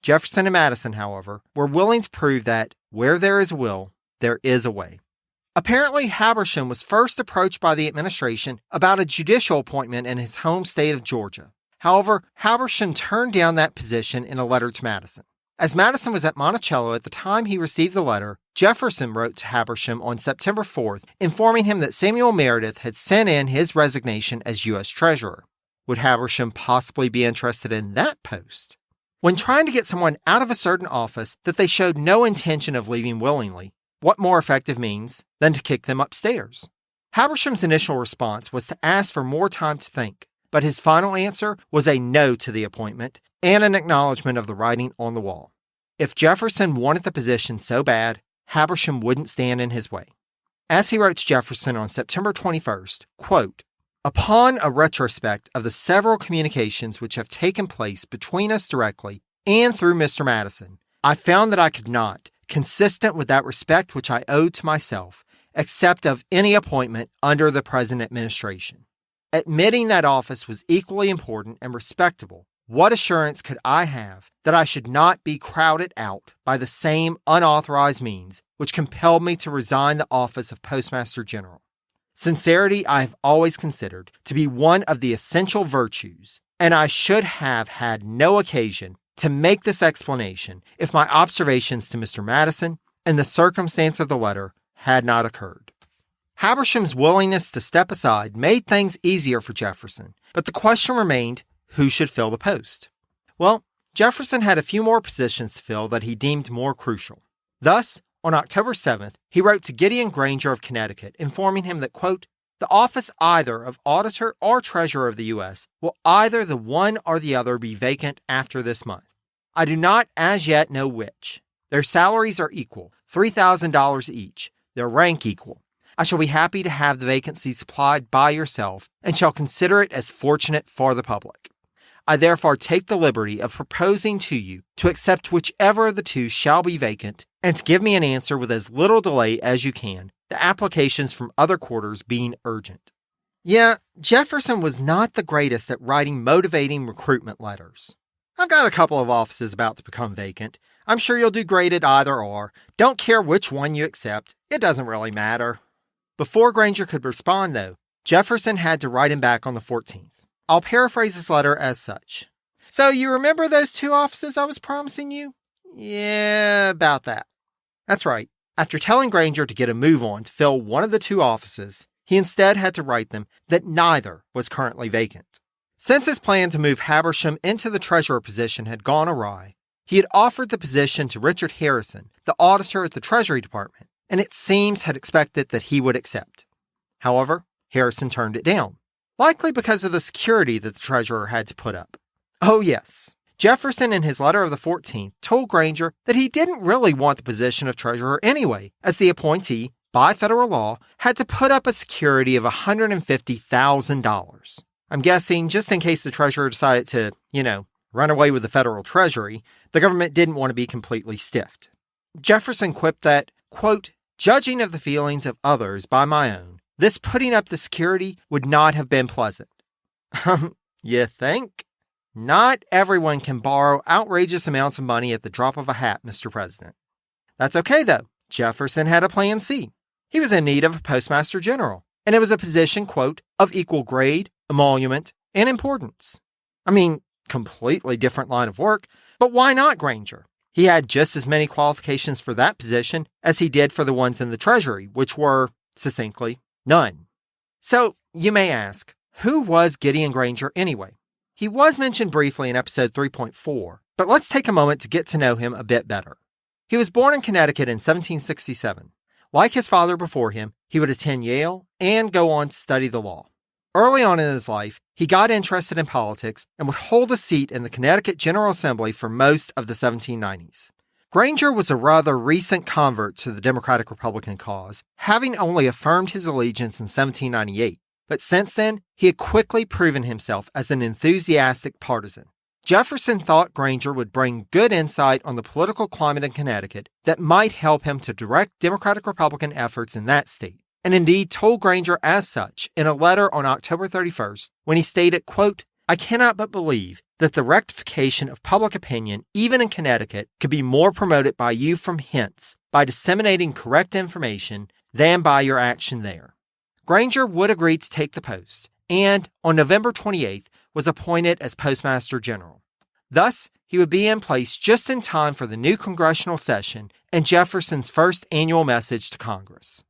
Jefferson and Madison, however, were willing to prove that where there is a will, there is a way. Apparently, Habersham was first approached by the administration about a judicial appointment in his home state of Georgia. However, Habersham turned down that position in a letter to Madison. As Madison was at Monticello at the time he received the letter, Jefferson wrote to Habersham on September 4th, informing him that Samuel Meredith had sent in his resignation as U.S. Treasurer. Would Habersham possibly be interested in that post? When trying to get someone out of a certain office that they showed no intention of leaving willingly, what more effective means than to kick them upstairs? Habersham's initial response was to ask for more time to think, but his final answer was a no to the appointment and an acknowledgement of the writing on the wall. If Jefferson wanted the position so bad, Habersham wouldn't stand in his way. As he wrote to Jefferson on September 21st, quote, upon a retrospect of the several communications which have taken place between us directly and through Mr. Madison, I found that I could not, consistent with that respect which I owed to myself, accept of any appointment under the present administration. Admitting that office was equally important and respectable, what assurance could I have that I should not be crowded out by the same unauthorized means which compelled me to resign the office of Postmaster General? Sincerity I have always considered to be one of the essential virtues, and I should have had no occasion to make this explanation if my observations to Mr. Madison and the circumstance of the letter had not occurred. Habersham's willingness to step aside made things easier for Jefferson, but the question remained, who should fill the post? Well, Jefferson had a few more positions to fill that he deemed more crucial. Thus, on October 7th, he wrote to Gideon Granger of Connecticut, informing him that, quote, the office either of Auditor or Treasurer of the U.S. will either the one or the other be vacant after this month. I do not as yet know which. Their salaries are equal, $3,000 each, their rank equal. I shall be happy to have the vacancy supplied by yourself and shall consider it as fortunate for the public. I therefore take the liberty of proposing to you to accept whichever of the two shall be vacant and to give me an answer with as little delay as you can, the applications from other quarters being urgent. Yeah, Jefferson was not the greatest at writing motivating recruitment letters. I've got a couple of offices about to become vacant. I'm sure you'll do great at either or. Don't care which one you accept. It doesn't really matter. Before Granger could respond, though, Jefferson had to write him back on the 14th. I'll paraphrase his letter as such. So you remember those two offices I was promising you? Yeah, about that. That's right. After telling Granger to get a move on to fill one of the two offices, he instead had to write them that neither was currently vacant. Since his plan to move Habersham into the treasurer position had gone awry, he had offered the position to Richard Harrison, the auditor at the Treasury Department, and it seems had expected that he would accept. However, Harrison turned it down, likely because of the security that the treasurer had to put up. Oh yes, Jefferson in his letter of the 14th told Granger that he didn't really want the position of treasurer anyway, as the appointee, by federal law, had to put up a security of $150,000. I'm guessing just in case the treasurer decided to, run away with the federal treasury, the government didn't want to be completely stiffed. Jefferson quipped that, quote, judging of the feelings of others by my own, this putting up the security would not have been pleasant. You think? Not everyone can borrow outrageous amounts of money at the drop of a hat, Mr. President. That's okay, though. Jefferson had a plan C. He was in need of a postmaster general, and it was a position, quote, of equal grade, emolument, and importance. I mean, completely different line of work, but why not Granger? He had just as many qualifications for that position as he did for the ones in the Treasury, which were, succinctly, none. So, you may ask, who was Gideon Granger anyway? He was mentioned briefly in episode 3.4, but let's take a moment to get to know him a bit better. He was born in Connecticut in 1767. Like his father before him, he would attend Yale and go on to study the law. Early on in his life, he got interested in politics and would hold a seat in the Connecticut General Assembly for most of the 1790s. Granger was a rather recent convert to the Democratic-Republican cause, having only affirmed his allegiance in 1798. But since then, he had quickly proven himself as an enthusiastic partisan. Jefferson thought Granger would bring good insight on the political climate in Connecticut that might help him to direct Democratic-Republican efforts in that state, and indeed told Granger as such in a letter on October 31st when he stated, quote, "I cannot but believe that the rectification of public opinion, even in Connecticut, could be more promoted by you from hence, by disseminating correct information, than by your action there." Granger would agree to take the post, and on November 28th was appointed as Postmaster General. Thus, he would be in place just in time for the new congressional session and Jefferson's first annual message to Congress.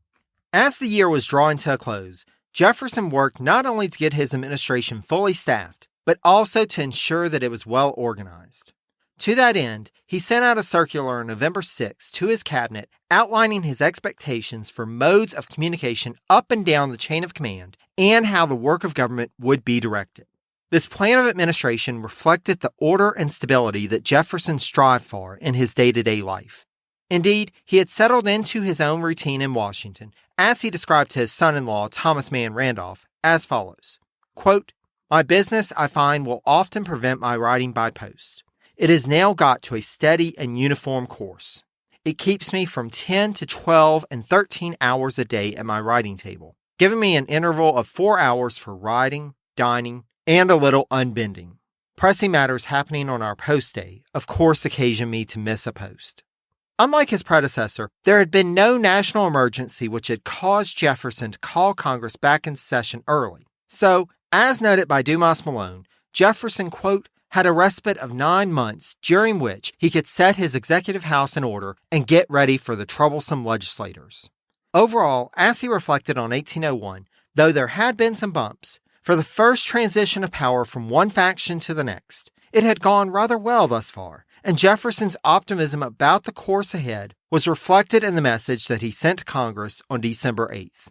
As the year was drawing to a close, Jefferson worked not only to get his administration fully staffed, but also to ensure that it was well organized. To that end, he sent out a circular on November 6 to his cabinet outlining his expectations for modes of communication up and down the chain of command and how the work of government would be directed. This plan of administration reflected the order and stability that Jefferson strived for in his day-to-day life. Indeed, he had settled into his own routine in Washington, as he described to his son-in-law, Thomas Mann Randolph, as follows, quote, "My business, I find, will often prevent my writing by post. It has now got to a steady and uniform course. It keeps me from 10 to 12 and 13 hours a day at my writing table, giving me an interval of 4 hours for riding, dining, and a little unbending. Pressing matters happening on our post day, of course, occasion me to miss a post." Unlike his predecessor, there had been no national emergency which had caused Jefferson to call Congress back in session early. So, as noted by Dumas Malone, Jefferson, quote, had a respite of 9 months during which he could set his executive house in order and get ready for the troublesome legislators. Overall, as he reflected on 1801, though there had been some bumps, for the first transition of power from one faction to the next, it had gone rather well thus far, and Jefferson's optimism about the course ahead was reflected in the message that he sent to Congress on December 8th.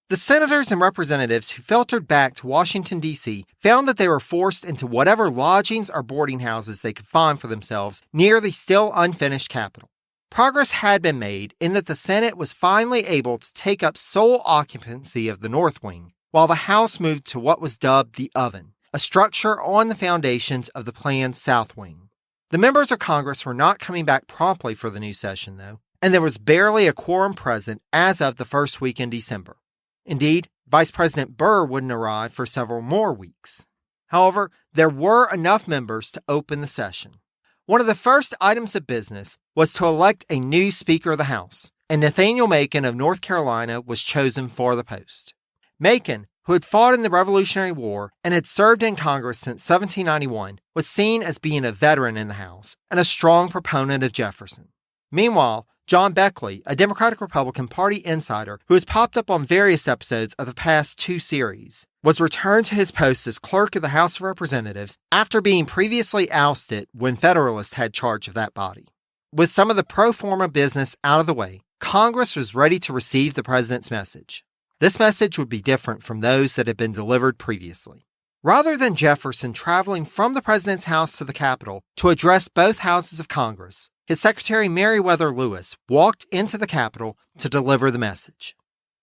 The senators and representatives who filtered back to Washington, D.C. found that they were forced into whatever lodgings or boarding houses they could find for themselves near the still unfinished Capitol. Progress had been made in that the Senate was finally able to take up sole occupancy of the North Wing, while the House moved to what was dubbed the Oven, a structure on the foundations of the planned South Wing. The members of Congress were not coming back promptly for the new session, though, and there was barely a quorum present as of the first week in December. Indeed, Vice President Burr wouldn't arrive for several more weeks. However, there were enough members to open the session. One of the first items of business was to elect a new Speaker of the House, and Nathaniel Macon of North Carolina was chosen for the post. Macon, who had fought in the Revolutionary War and had served in Congress since 1791, was seen as being a veteran in the House and a strong proponent of Jefferson. Meanwhile, John Beckley, a Democratic-Republican Party insider who has popped up on various episodes of the past 2 series, was returned to his post as clerk of the House of Representatives after being previously ousted when Federalists had charge of that body. With some of the pro forma business out of the way, Congress was ready to receive the president's message. This message would be different from those that had been delivered previously. Rather than Jefferson traveling from the president's house to the Capitol to address both houses of Congress, his secretary Meriwether Lewis walked into the Capitol to deliver the message.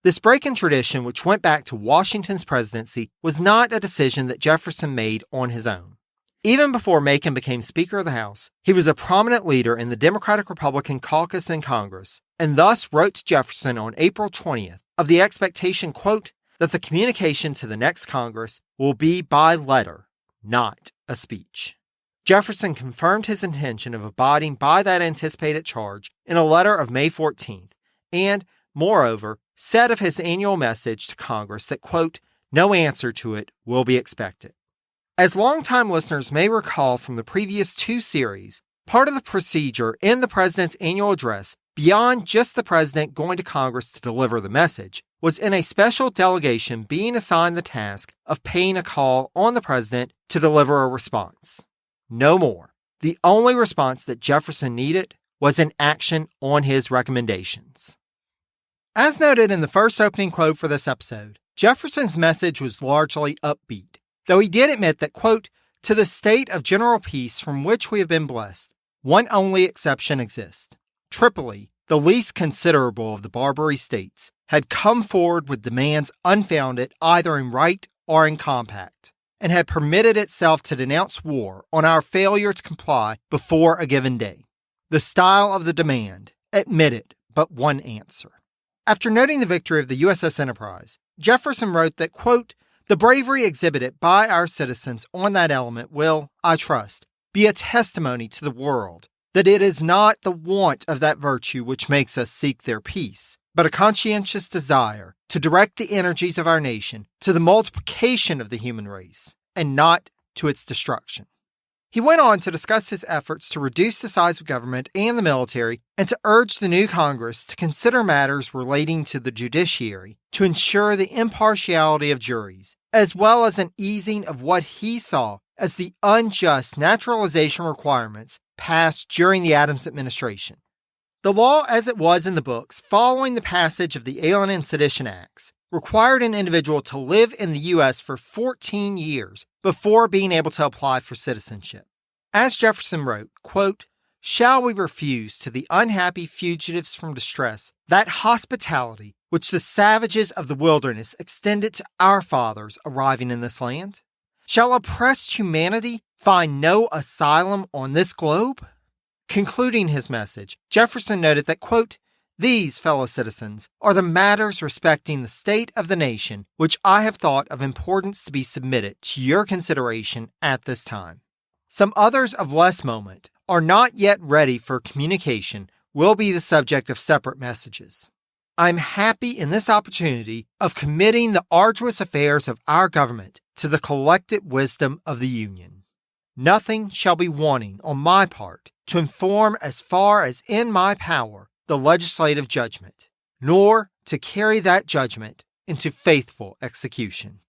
This break in tradition, which went back to Washington's presidency, was not a decision that Jefferson made on his own. Even before Macon became Speaker of the House, he was a prominent leader in the Democratic-Republican caucus in Congress, and thus wrote to Jefferson on April 20th of the expectation, quote, that the communication to the next Congress will be by letter, not a speech. Jefferson confirmed his intention of abiding by that anticipated charge in a letter of May 14th, and, moreover, said of his annual message to Congress that, quote, no answer to it will be expected. As longtime listeners may recall from the previous two series, part of the procedure in the president's annual address, beyond just the president going to Congress to deliver the message, was in a special delegation being assigned the task of paying a call on the president to deliver a response. No more. The only response that Jefferson needed was an action on his recommendations. As noted in the first opening quote for this episode, Jefferson's message was largely upbeat, though he did admit that, quote, to the state of general peace from which we have been blessed, one only exception exists. Tripoli, the least considerable of the Barbary states, had come forward with demands unfounded either in right or in compact, and had permitted itself to denounce war on our failure to comply before a given day. The style of the demand admitted but one answer. After noting the victory of the USS Enterprise, Jefferson wrote that, quote, the bravery exhibited by our citizens on that element will, I trust, be a testimony to the world that it is not the want of that virtue which makes us seek their peace, but a conscientious desire to direct the energies of our nation to the multiplication of the human race, and not to its destruction. He went on to discuss his efforts to reduce the size of government and the military, and to urge the new Congress to consider matters relating to the judiciary to ensure the impartiality of juries, as well as an easing of what he saw as the unjust naturalization requirements passed during the Adams administration. The law as it was in the books following the passage of the Alien and Sedition Acts required an individual to live in the U.S. for 14 years before being able to apply for citizenship. As Jefferson wrote, quote, shall we refuse to the unhappy fugitives from distress that hospitality which the savages of the wilderness extended to our fathers arriving in this land? Shall oppressed humanity find no asylum on this globe? Concluding his message, Jefferson noted that, quote, these, fellow citizens, are the matters respecting the state of the nation which I have thought of importance to be submitted to your consideration at this time. Some others of less moment are not yet ready for communication, will be the subject of separate messages. I am happy in this opportunity of committing the arduous affairs of our government to the collected wisdom of the Union. Nothing shall be wanting on my part to inform as far as in my power the legislative judgment, nor to carry that judgment into faithful execution.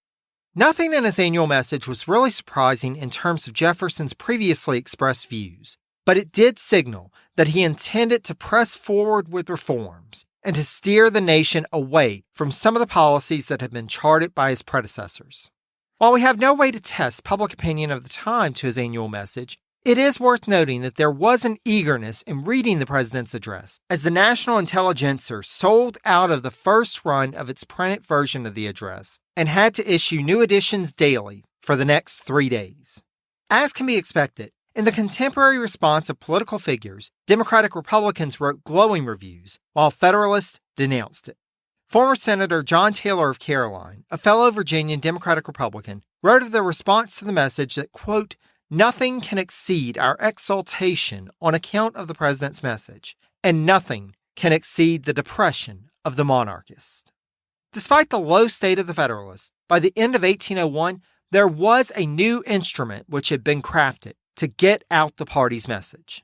Nothing in his annual message was really surprising in terms of Jefferson's previously expressed views, but it did signal that he intended to press forward with reforms and to steer the nation away from some of the policies that had been charted by his predecessors. While we have no way to test public opinion of the time to his annual message, it is worth noting that there was an eagerness in reading the president's address, as the National Intelligencer sold out of the first run of its printed version of the address and had to issue new editions daily for the next 3 days. As can be expected, in the contemporary response of political figures, Democratic Republicans wrote glowing reviews, while Federalists denounced it. Former Senator John Taylor of Caroline, a fellow Virginian Democratic Republican, wrote of the response to the message that, quote, nothing can exceed our exultation on account of the president's message, and nothing can exceed the depression of the monarchist. Despite the low state of the Federalists, by the end of 1801, there was a new instrument which had been crafted to get out the party's message.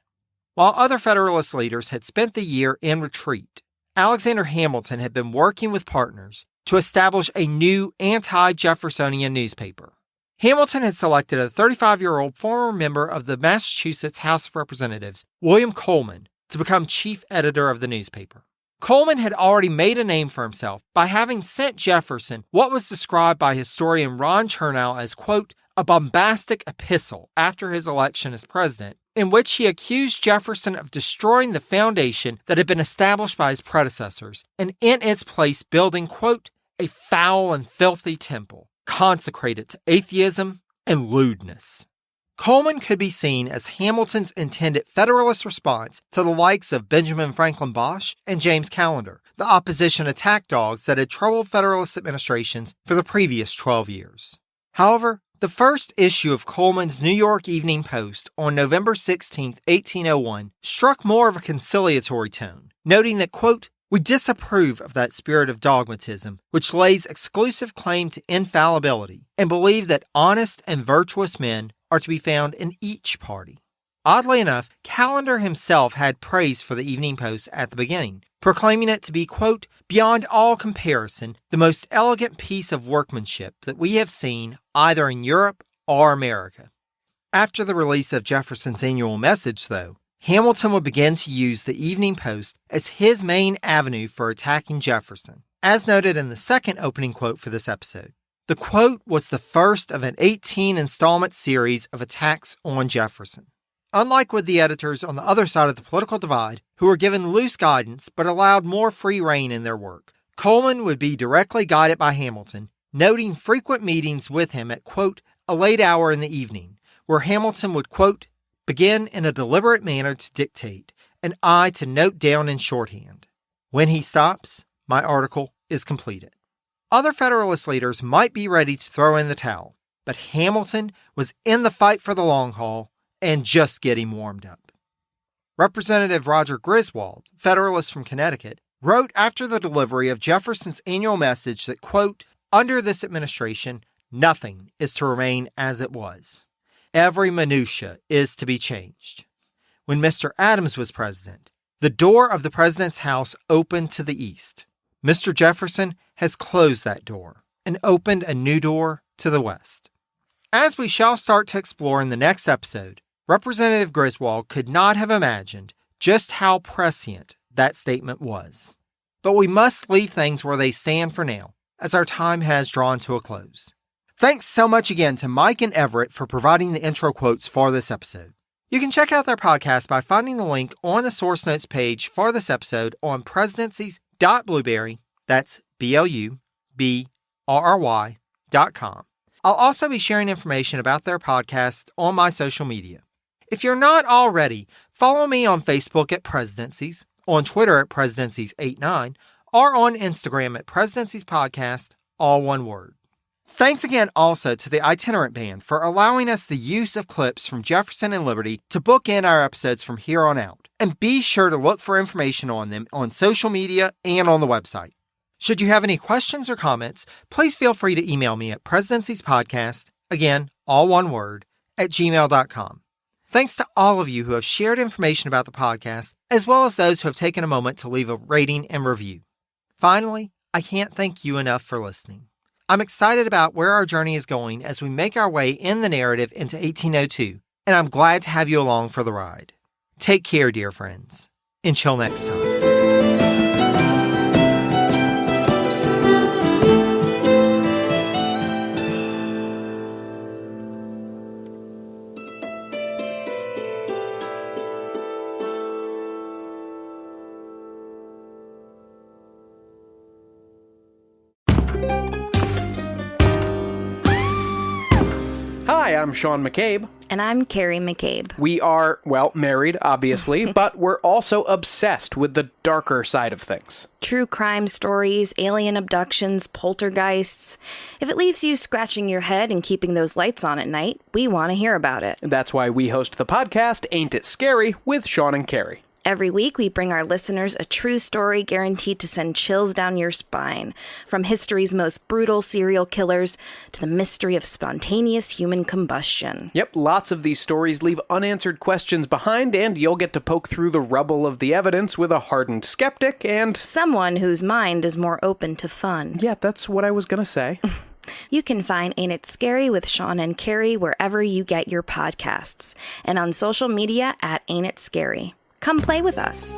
While other Federalist leaders had spent the year in retreat, Alexander Hamilton had been working with partners to establish a new anti-Jeffersonian newspaper. Hamilton had selected a 35-year-old former member of the Massachusetts House of Representatives, William Coleman, to become chief editor of the newspaper. Coleman had already made a name for himself by having sent Jefferson what was described by historian Ron Chernow as, quote, a bombastic epistle after his election as president, in which he accused Jefferson of destroying the foundation that had been established by his predecessors, and in its place building, quote, a foul and filthy temple, consecrated to atheism and lewdness. Coleman could be seen as Hamilton's intended Federalist response to the likes of Benjamin Franklin Bosch and James Callender, the opposition attack dogs that had troubled Federalist administrations for the previous 12 years. However, the first issue of Coleman's New York Evening Post on November 16, 1801, struck more of a conciliatory tone, noting that, quote, We disapprove of that spirit of dogmatism, which lays exclusive claim to infallibility, and believe that honest and virtuous men are to be found in each party. Oddly enough, Callender himself had praise for the Evening Post at the beginning, proclaiming it to be, quote, beyond all comparison, the most elegant piece of workmanship that we have seen either in Europe or America. After the release of Jefferson's annual message, though, Hamilton would begin to use the Evening Post as his main avenue for attacking Jefferson, as noted in the second opening quote for this episode. The quote was the first of an 18-installment series of attacks on Jefferson. Unlike with the editors on the other side of the political divide, who were given loose guidance but allowed more free rein in their work, Coleman would be directly guided by Hamilton, noting frequent meetings with him at, quote, a late hour in the evening, where Hamilton would, quote, begin in a deliberate manner to dictate, and I to note down in shorthand. When he stops, my article is completed. Other Federalist leaders might be ready to throw in the towel, but Hamilton was in the fight for the long haul and just getting warmed up. Representative Roger Griswold, Federalist from Connecticut, wrote after the delivery of Jefferson's annual message that, quote, under this administration, nothing is to remain as it was. Every minutia is to be changed. When Mr. Adams was president, the door of the president's house opened to the east. Mr. Jefferson has closed that door and opened a new door to the west. As we shall start to explore in the next episode, Representative Griswold could not have imagined just how prescient that statement was. But we must leave things where they stand for now, as our time has drawn to a close. Thanks so much again to Mike and Everett for providing the intro quotes for this episode. You can check out their podcast by finding the link on the source notes page for this episode on presidencies.blueberry, that's BLUBRRY.com. I'll also be sharing information about their podcast on my social media. If you're not already, follow me on Facebook at Presidencies, on Twitter at Presidencies89, or on Instagram at Presidencies Podcast, all one word. Thanks again also to the Itinerant Band for allowing us the use of clips from Jefferson and Liberty to bookend our episodes from here on out. And be sure to look for information on them on social media and on the website. Should you have any questions or comments, please feel free to email me at presidenciespodcast, again, all one word, at gmail.com. Thanks to all of you who have shared information about the podcast, as well as those who have taken a moment to leave a rating and review. Finally, I can't thank you enough for listening. I'm excited about where our journey is going as we make our way in the narrative into 1802, and I'm glad to have you along for the ride. Take care, dear friends. Until next time. Hi, I'm Sean McCabe. And I'm Carrie McCabe. We are, well, married, obviously, but we're also obsessed with the darker side of things. True crime stories, alien abductions, poltergeists. If it leaves you scratching your head and keeping those lights on at night, we want to hear about it. That's why we host the podcast, Ain't It Scary, with Sean and Carrie. Every week, we bring our listeners a true story guaranteed to send chills down your spine. From history's most brutal serial killers to the mystery of spontaneous human combustion. Yep, lots of these stories leave unanswered questions behind, and you'll get to poke through the rubble of the evidence with a hardened skeptic and someone whose mind is more open to fun. Yeah, that's what I was gonna say. You can find Ain't It Scary with Sean and Carrie wherever you get your podcasts, and on social media at Ain't It Scary. Come play with us.